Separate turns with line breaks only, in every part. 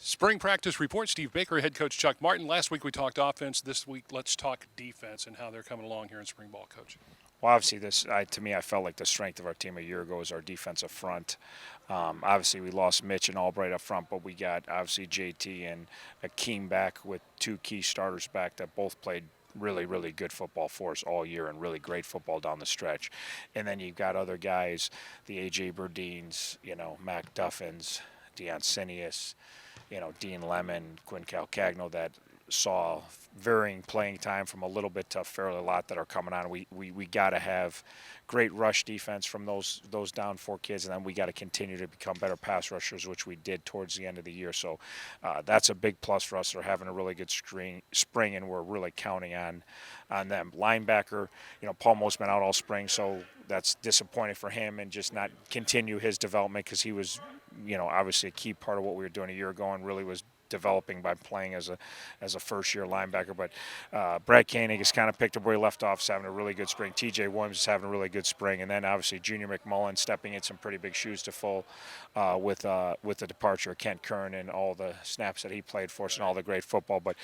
Spring practice report. Steve Baker, head coach Chuck Martin. Last week we talked offense. This week let's talk defense and how they're coming along here in spring ball, Coach.
Well, obviously, to me, I felt like the strength of our team a year ago was our defensive front. Obviously, we lost Mitch and Albright up front, but we got obviously JT and Akeem back with two key starters back that both played really, really good football for us all year and really great football down the stretch. And then you've got other guys, the A.J. Burdines, Mac Duffins, Deion Sinius, Dean Lemon, Quinn Calcagno that saw varying playing time from a little bit to a fairly lot that are coming on. We got to have great rush defense from those down four kids, and then we got to continue to become better pass rushers, which we did towards the end of the year. So that's a big plus for us. They're having a really good spring, and we're really counting on them. Linebacker, Paul Most been out all spring, so that's disappointing for him, and just not continue his development because he was, obviously a key part of what we were doing a year ago and really was developing by playing as a first-year linebacker. But Brad Koenig has kind of picked up where he left off, is having a really good spring. T.J. Williams is having a really good spring. And then, obviously, Junior McMullen stepping in some pretty big shoes to fill with the departure of Kent Kern and all the snaps that he played for us and all the great football. But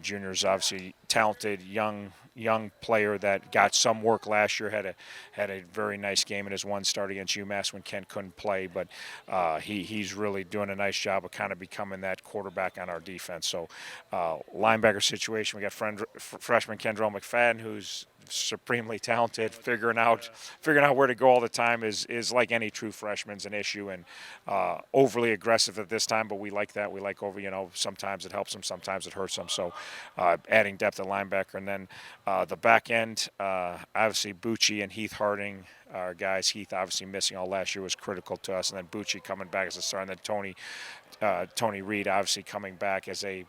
Junior's obviously talented, young player that got some work last year, had a very nice game in his one start against UMass when Kent couldn't play. But he's really doing a nice job of kind of becoming that quarterback on our defense. So linebacker situation, we got freshman Kendrell McFadden, who's supremely talented. Figuring out where to go all the time is like any true freshman's an issue, and overly aggressive at this time, but we like that. We like sometimes it helps them, sometimes it hurts them. So adding depth at linebacker. And then the back end, obviously Bucci and Heath Harding, our guys. Heath obviously missing all last year was critical to us, and then Bucci coming back as a star, and then Tony Reed obviously coming back as a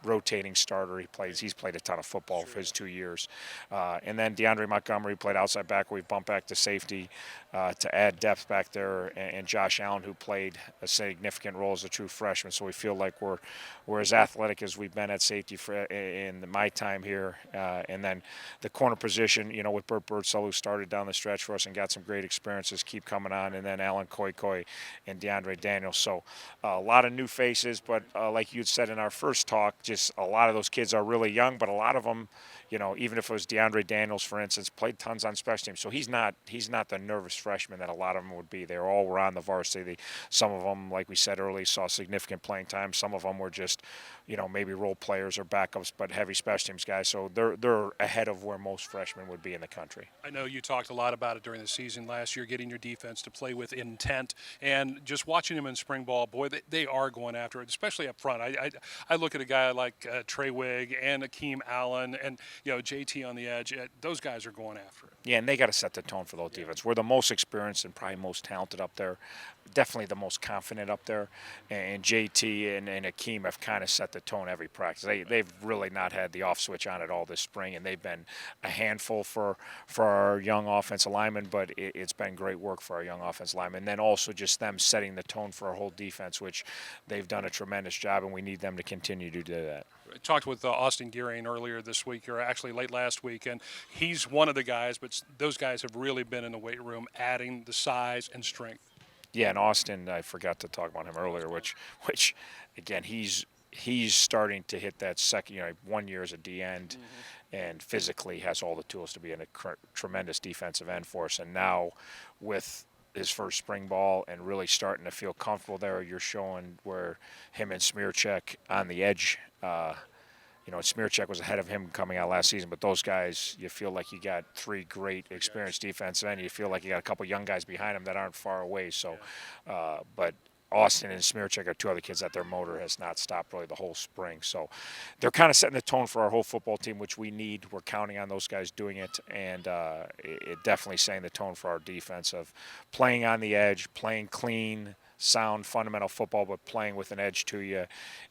rotating starter. He's played a ton of football for his 2 years. And then DeAndre Montgomery played outside back. We've bumped back to safety to add depth back there. And Josh Allen, who played a significant role as a true freshman. So we feel like we're as athletic as we've been at safety in my time here. And then the corner position, with Bert Birdsell, who started down the stretch for us and got some great experiences, keep coming on. And then Alan Koikoi and DeAndre Daniels. So a lot of new faces, but like you said in our first talk, just a lot of those kids are really young, but a lot of them, even if it was DeAndre Daniels, for instance, played tons on special teams. So he's not the nervous freshman that a lot of them would be. They all were on the varsity. Some of them, like we said earlier, saw significant playing time. Some of them were just, maybe role players or backups, but heavy special teams guys. So they're ahead of where most freshmen would be in the country.
I know you talked a lot about it during the season last year, getting your defense to play with intent, and just watching them in spring ball, boy, they are going after it, especially up front. I look at a guy like Trey Wigg and Akeem Allen and JT on the edge. Those guys are going after it.
Yeah, and they got to set the tone for those defense. We're the most experienced and probably most talented up there, definitely the most confident up there. And JT and Akeem have kind of set the tone every practice. They've really not had the off switch on at all this spring, and they've been a handful for our young offensive linemen, but it's been great work for our young offensive linemen. And then also just them setting the tone for our whole defense, which they've done a tremendous job, and we need them to continue to do that.
I talked with Austin Gearing earlier this week, or actually late last week, and he's one of the guys, but those guys have really been in the weight room adding the size and strength.
Yeah, and Austin, I forgot to talk about him earlier, which again, he's starting to hit that second, 1 year as a D end, and physically has all the tools to be a tremendous defensive end for us. And now with his first spring ball and really starting to feel comfortable there, you're showing where him and Smearcheck on the edge, Smearcheck was ahead of him coming out last season, but those guys, you feel like you got three great experienced defensive ends. You feel like you got a couple young guys behind them that aren't far away. So, but Austin and Smearcheck are two other kids that their motor has not stopped really the whole spring. So they're kind of setting the tone for our whole football team, which we need. We're counting on those guys doing it, and it definitely setting the tone for our defense of playing on the edge, playing clean, sound, fundamental football, but playing with an edge to you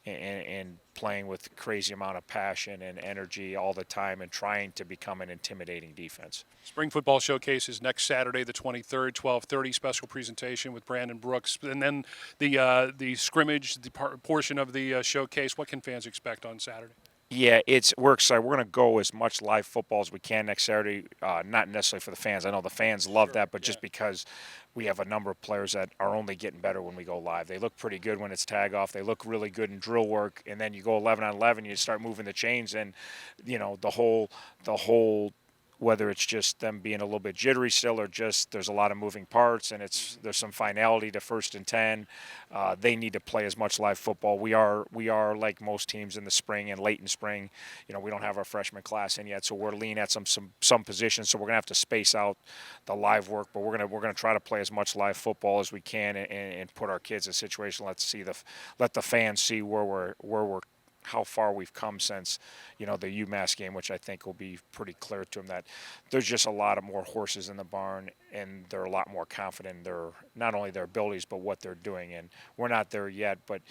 and playing with crazy amount of passion and energy all the time and trying to become an intimidating defense.
Spring Football Showcase is next Saturday, the 23rd, 12:30, special presentation with Brandon Brooks. And then the scrimmage, the portion of the showcase, what can fans expect on Saturday?
Yeah, we're excited. We're going to go as much live football as we can next Saturday. Not necessarily for the fans. I know the fans love that, but just because we have a number of players that are only getting better when we go live. They look pretty good when it's tag off. They look really good in drill work, and then you go 11 on 11, you start moving the chains, and the whole whether it's just them being a little bit jittery still or just there's a lot of moving parts and there's some finality to 1st and 10. They need to play as much live football. We are like most teams in the spring and late in spring. We don't have our freshman class in yet, so we're lean at some positions. So we're gonna have to space out the live work, but we're gonna try to play as much live football as we can and put our kids in a situation. Let the fans see where we're how far we've come since the UMass game, which I think will be pretty clear to them that there's just a lot of more horses in the barn and they're a lot more confident in not only their abilities but what they're doing. And we're not there yet, but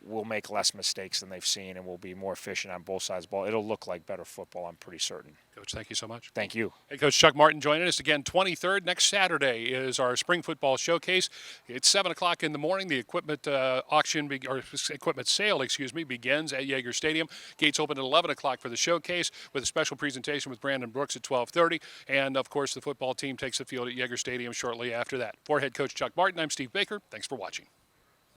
we'll make less mistakes than they've seen and we'll be more efficient on both sides of the ball. It'll look like better football, I'm pretty certain.
Coach, thank you so much.
Thank you.
Hey, Coach Chuck Martin joining us again. 23rd next Saturday is our spring football showcase. It's 7 o'clock in the morning. The equipment equipment sale, begins at Yager Stadium. Gates open at 11 o'clock for the showcase with a special presentation with Brandon Brooks at 12:30. And of course, the football team takes the field at Yager Stadium shortly after that. For head coach Chuck Martin, I'm Steve Baker. Thanks for watching.